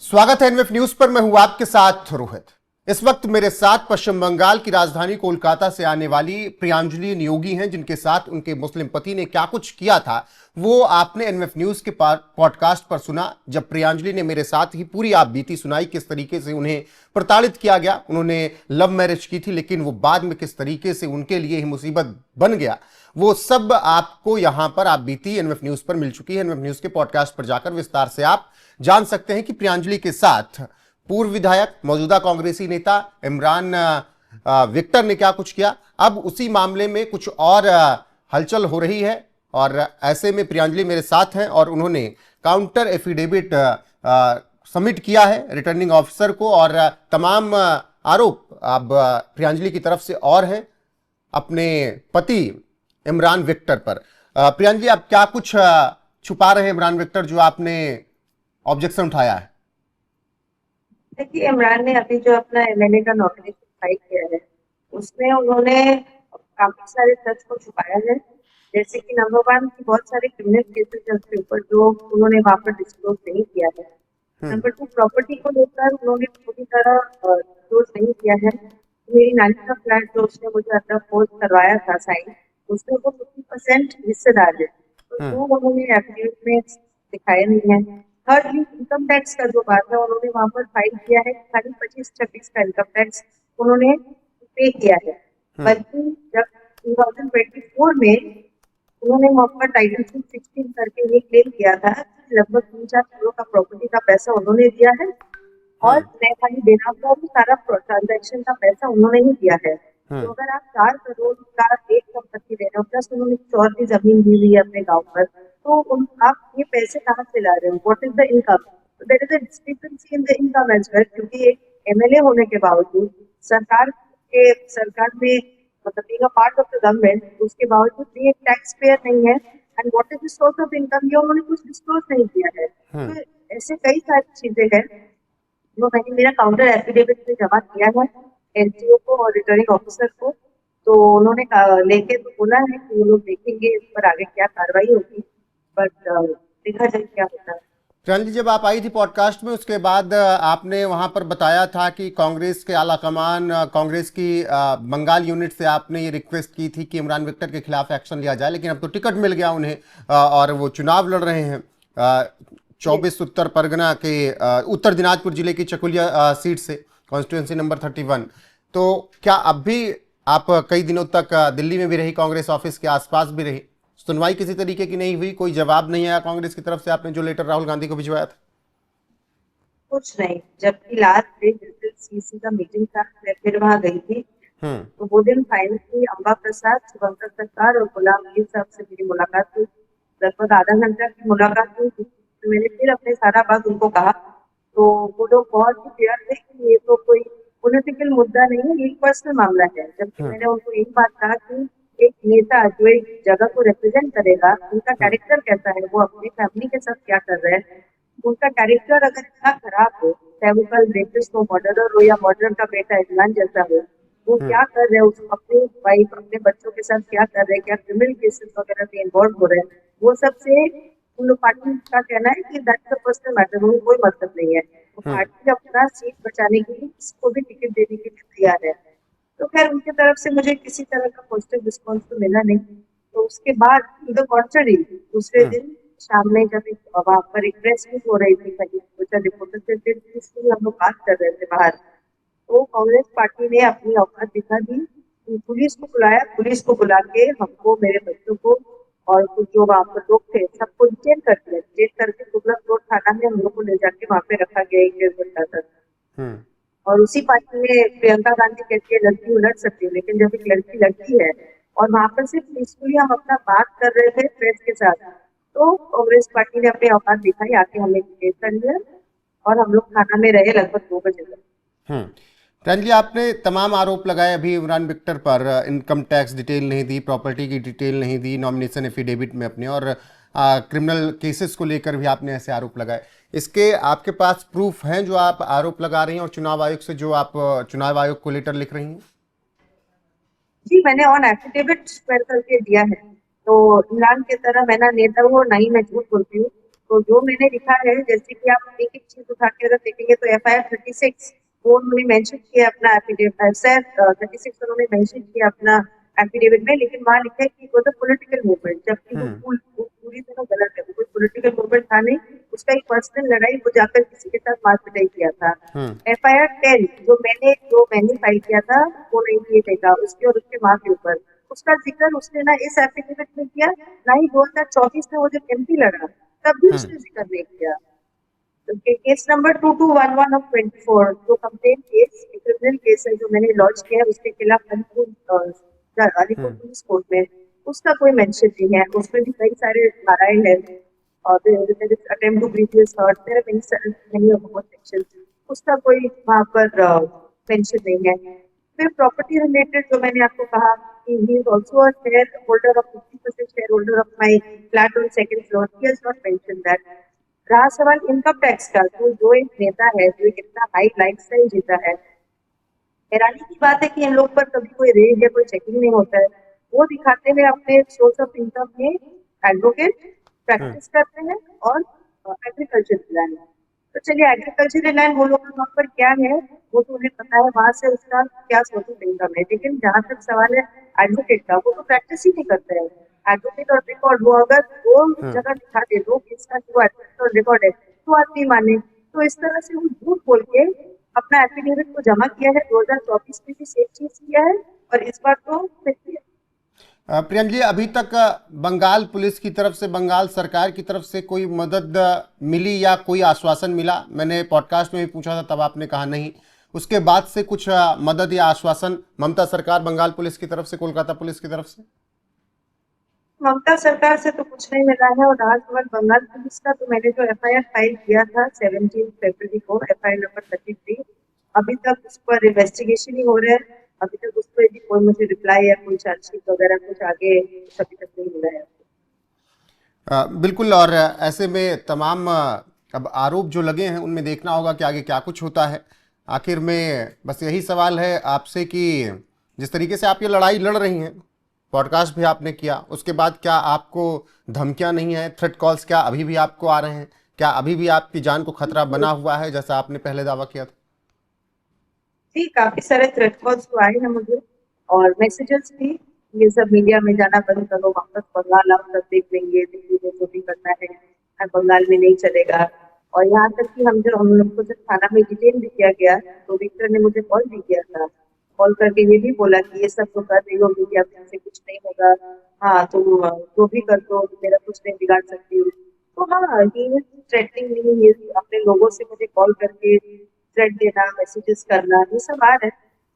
स्वागत है NF news पर। मैं हूं आपके साथ रोहित। इस वक्त मेरे साथ पश्चिम बंगाल की राजधानी कोलकाता से आने वाली प्रियांजलि नियोगी हैं, जिनके साथ उनके मुस्लिम पति ने क्या कुछ किया था वो आपने एनएफ न्यूज के पॉडकास्ट पर सुना। जब प्रियांजलि ने मेरे साथ ही पूरी आप बीती सुनाई, किस तरीके से उन्हें प्रताड़ित किया गया। उन्होंने लव मैरिज की थी, लेकिन वो बाद में किस तरीके से उनके लिए ही मुसीबत बन गया, वो सब आपको यहां पर आप बीती एनएफ न्यूज पर मिल चुकी है। एनएफ न्यूज के पॉडकास्ट पर जाकर विस्तार से आप जान सकते हैं कि प्रियांजलि के साथ पूर्व विधायक, मौजूदा कांग्रेसी नेता इमरान विक्टर ने क्या कुछ किया। अब उसी मामले में कुछ और हलचल हो रही है और ऐसे में प्रियांजलि मेरे साथ हैं और उन्होंने काउंटर एफिडेविट सबमिट किया है रिटर्निंग ऑफिसर को और तमाम आरोप अब प्रियांजलि की तरफ से और हैं अपने पति इमरान विक्टर पर। प्रियांजलि, आप क्या कुछ छुपा रहे हैं इमरान विक्टर, जो आपने ऑब्जेक्शन उठाया है? देखिए, इमरान ने अभी जो अपना एमएलए का नॉमिनेशन फाइल किया है उसमें उन्होंने काफी सारे तथ्य को छुपाया है। जैसे कि नंबर 1 की बहुत सारे क्रिमिनल केसेस है उसके ऊपर जो उन्होंने वहां पर डिस्क्लोज नहीं किया है। नंबर 2, प्रॉपर्टी को लेकर उन्होंने पूरी तरह डिस्क्लोज नहीं किया है। मेरी नानी का फ्लैट जो उसने मुझे अंदर फोर्स करवाया था साइन, उसमें वो 50% हिस्सेदार है, तो वो उन्होंने एफिडेविट में दिखाया नहीं है। थर्ड, इनकम टैक्स का जो बात है उन्होंने वहां पर फाइल किया है, खाली 25-26 का इनकम टैक्स उन्होंने पे किया है। बल्कि जब 2024 में उन्होंने वहां पर टाइटल 16 करके ये क्लेम किया था कि लगभग 3-4 करोड़ का प्रॉपर्टी का पैसा उन्होंने दिया है और मैं खाली देना था, सारा ट्रांजेक्शन का पैसा उन्होंने ही दिया है। तो अगर आप 4 करोड़ का एक संपत्ति दे रहे हो, प्लस उन्होंने कुछ और भी जमीन दी हुई है अपने गाँव पर, तो आप ये पैसे कहाँ से ला रहे हो? What is the income? There is a discrepancy in the income as well, क्योंकि एक एमएलए होने के बावजूद सरकार में मतलब being a part of the government, उसके बावजूद भी एक टैक्स पेयर नहीं है। And what is the source of income, ये उन्होंने कुछ डिस्क्लोज नहीं किया है। तो ऐसे कई सारी चीजें हैं वो मैंने मेरा काउंटर एफिडेविट में जमा किया है एलटीओ को और रिटर्निंग ऑफिसर को। तो उन्होंने लेके तो बोला है कि वो लोग देखेंगे इस पर आगे क्या कार्रवाई होगी, बट देखा जाए क्या होता है। प्रियांजलि, जब आप आई थी पॉडकास्ट में उसके बाद आपने वहां पर बताया था कि कांग्रेस के आलाकमान, कांग्रेस की बंगाल यूनिट से आपने ये रिक्वेस्ट की थी कि इमरान विक्टर के खिलाफ एक्शन लिया जाए, लेकिन अब तो टिकट मिल गया उन्हें और वो चुनाव लड़ रहे हैं 24 उत्तर परगना के उत्तर दिनाजपुर जिले की चकुलिया सीट से, कॉन्स्टिट्यूंसी नंबर 31। तो क्या अब भी आप कई दिनों तक दिल्ली में भी रही, कांग्रेस ऑफिस के आसपास भी रही, सुनवाई किसी तरीके की नहीं हुई, कोई जवाब नहीं आया कांग्रेस की तरफ से आपने जो लेटर राहुल गांधी को भिजवाया था? कुछ नहीं। जबकि लास्ट डे जिस दिन सीसी का मीटिंग था मैं फिर वहां गई थी, तो वो दिन फाइनली अम्बा प्रसाद, शुभंकर सरकार और गुलाम अली साहब से मेरी मुलाकात हुई। लगभग आधा घंटा की मुलाकात हुई, तो मैंने फिर अपने सारा बात उनको कहा। तो वो लोग बहुत ही क्लियर थे कि ये तो कोई पॉलिटिकल मुद्दा नहीं है, ये पर्सनल मामला है। जबकि मैंने उनको यही बात कहा कि एक नेता जो एक जगह को रिप्रेजेंट करेगा, उनका कैरेक्टर कैसा है, वो अपनी फैमिली के साथ क्या कर रहे हैं, उनका कैरेक्टर अगर इतना खराब हो, चाहे वो कल रेपिस्ट हो, मर्डरर हो या मर्डर का बेटा इमरान जैसा हो, वो क्या कर रहे हैं, उसको अपनी वाइफ अपने बच्चों के साथ क्या कर रहे हैं, क्या क्रिमिनल केसेस वगैरह में इन्वॉल्व हो रहे हैं, वो सबसे उन लोग पार्टी का कहना है कि दैट्स अ पर्सनल मैटर, उन्हें कोई मतलब नहीं है। तो पार्टी अपना सीट बचाने के लिए किसको भी टिकट देने के लिए तैयार है। तो खैर उनकी तरफ से मुझे किसी तरह का पॉजिटिव रिस्पॉन्स तो मिला नहीं। तो उसके बाद टू द कॉन्ट्ररी दूसरे दिन शाम में जब वहां पर एक प्रेस मीट हो रही थी, कहीं सोशल रिपोर्टर से फिर इसलिए हम लोग बात कर रहे थे बाहर, तो कांग्रेस पार्टी ने अपनी औकात दिखा दी। पुलिस को बुलाया, पुलिस को बुला के हमको, मेरे बच्चों को और कुछ जो वहाँ पर लोग थे सबको डिटेन कर दिया। डिटेन करके तुगलक रोड थाना में हम लोग को ले जाके वहाँ पे रखा गया 1-1.5 घंटा तक। और उसी पार्टी में प्रियंका गांधी कहती है लड़की उलट सकती है, लेकिन जब एक लड़की लड़की है और वहां पर सिर्फ पीसफुली हम अपना बात कर रहे थे प्रेस के साथ, तो कांग्रेस पार्टी ने अपनी औकात दिखाई, आके हमें केस कर लिया और हम लोग थाना में रहे लगभग 2 बजे तक। प्रियांजलि, आपने तमाम आरोप लगाए अभी इमरान विक्टर पर, इनकम टैक्स डिटेल नहीं दी, प्रॉपर्टी की डिटेल नहीं दी नॉमिनेशन एफिडेविट में अपने, और क्रिमिनल केसेस को लेकर भी आपने ऐसे आरोप लगाए। इसके आपके पास प्रूफ हैं जो आप आरोप लगा रही हैं और चुनाव आयोग से जो आप चुनाव आयोग को लेटर लिख रही हैं? जी, मैंने ऑन एफिडेविट स्क्वायर करके दिया है। तो इमरान की तरह मैं ना नेता हूँ और ना ही मैं झूठ बोलती हूँ। तो जो मैंने लिखा है, जैसे कि आप एक एक चीज उठा के अगर देखेंगे तो FIR 36 वो उन्होंने मेंशन किया अपना एफिडेविट, सर 36 उन्होंने मेंशन किया अपना एफिडेविट में, लेकिन वहाँ लिखा है कि वो तो पॉलिटिकल मूवमेंट, जबकि वो पूरी तरह गलत है। वो कोई पॉलिटिकल मूवमेंट था नहीं, उसका एक पर्सनल लड़ाई, वो जाकर किसी के साथ मारपिटाई किया था। FIR 10 जो मैंने फाइल किया था 498 का, उसके और उसके माँ के ऊपर, उसका जिक्र उसने ना इस एफिडेविट में किया, ना ही 2024 में वो जब MP लड़ा तब भी उसने जिक्र नहीं किया। केस नंबर 2211 ऑफ 24 जो कंप्लेंट केस, क्रिमिनल केस है जो मैंने लॉन्च किया है उसके खिलाफ अलीपुर पुलिस कोर्ट में, उसका कोई मेंशन नहीं है। उसमें भी कई सारे धाराएं हैं और attempt to grievous hurt, there are many of section, उसका कोई वहाँ पर मेंशन नहीं है। फिर प्रॉपर्टी रिलेटेड जो मैंने आपको कहा कि he is also a share holder of 50% share holder of my flat on second floor, he has not mention that. रहा सवाल इनकम टैक्स का, तो जो एक नेता है जो एक इतना हाई लाइफस्टाइल जीता है, हैरानी की बात है कि इन लोग पर कभी कोई रेड या कोई चेकिंग नहीं होता है। वो दिखाते हुए अपने सोर्स ऑफ इनकम में एडवोकेट प्रैक्टिस करते हैं और एग्रीकल्चर लैंड। तो चलिए एग्रीकल्चर लैंड वो लोग वहाँ पर क्या है वो तो उन्हें पता है, वहां से उसका क्या सोर्स ऑफ इनकम है। लेकिन जहाँ तक सवाल है एडवोकेट का, वो तो प्रैक्टिस ही नहीं करते हैं। एडवोकेट और रिकॉर्ड वो अगर वो जगह दिखा दे दो कि इसका जो एडवोकेट और रिकॉर्ड है तो आदमी माने। तो इस तरह से वो झूठ बोल के अपना एफिडेविट को जमा किया है। 2024 में भी सेम चीज किया है और इस बार तो फिर किया। प्रियंका जी, अभी तक बंगाल पुलिस की तरफ से, बंगाल सरकार की तरफ से कोई मदद मिली या कोई आश्वासन मिला? मैंने पॉडकास्ट में भी पूछा था, तब आपने कहा नहीं। उसके बाद से कुछ मदद या आश्वासन ममता सरकार, बंगाल पुलिस की तरफ से, कोलकाता पुलिस की तरफ से? ममता सरकार से तो कुछ नहीं मिला है। और रहा सवाल बंगाल पुलिस का, तो मैंने जो FIR फाइल किया था 17 फरवरी को, FIR नंबर 33, अभी तक उस पर इन्वेस्टिगेशन ही हो रहा है। अभी तक उस पर भी कोई मुझे रिप्लाई या कोई चार्जशीट वगैरह कुछ आगे अभी तक नहीं मिला है। बिल्कुल। और ऐसे में तमाम अब आरोप जो लगे हैं उनमें देखना होगा कि आगे क्या कुछ होता है। आखिर में बस यही सवाल है आपसे कि जिस तरीके से आप ये लड़ाई लड़ रही हैं, पॉडकास्ट भी आपने किया, उसके बाद क्या आपको धमकियां नहीं है, थ्रेट कॉल्स क्या अभी भी आपको आ रहे हैं? क्या अभी भी आपकी जान को खतरा बना हुआ है जैसा आपने पहले दावा किया था? जी, काफी सारे थ्रेट कॉल्स तो आए हैं मुझे और मैसेजेस भी। ये सब मीडिया में जाना बंद करो, वापस बंगाल आओ, सब देख लेंगे, दिल्ली में जो भी करना है बंगाल में नहीं चलेगा। और यहाँ तक कि हम लोग को जब थाना में डिटेन भी किया गया तो विक्टर ने मुझे कॉल भी किया था। कॉल करके ये भी बोला कि ये सब तो कर रही हो मीडिया, से कुछ नहीं होगा, हाँ तुम जो भी कर दो, मेरा कुछ नहीं बिगाड़ सकती हो। तो हाँ, ये थ्रेटनिंग नहीं, ये अपने लोगों से मुझे कॉल करके थ्रेट देना, मैसेजेस करना, ये सब आ रहा है।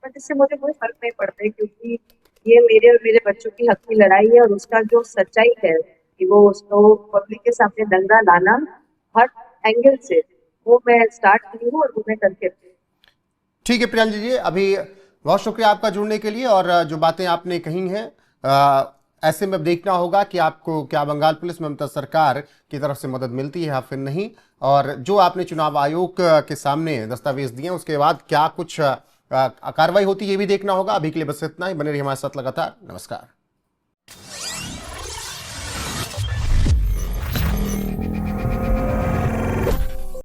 बट इससे मुझे कोई फर्क नहीं पड़ता है, क्योंकि ये मेरे और मेरे बच्चों की हक की लड़ाई है। और उसका जो सच्चाई है कि वो उसको पब्लिक के सामने दंगा लाना हर एंगल से, वो मैं स्टार्ट की हूँ और वो मैं करके। ठीक है प्रियंका जी, अभी बहुत शुक्रिया आपका जुड़ने के लिए। और जो बातें आपने कही हैं, ऐसे में देखना होगा कि आपको क्या बंगाल पुलिस, ममता सरकार की तरफ से मदद मिलती है या फिर नहीं। और जो आपने चुनाव आयोग के सामने दस्तावेज दिए उसके बाद क्या कुछ कार्रवाई होती है ये भी देखना होगा। अभी के लिए बस इतना ही। बने रहिए हमारे साथ लगातार। नमस्कार।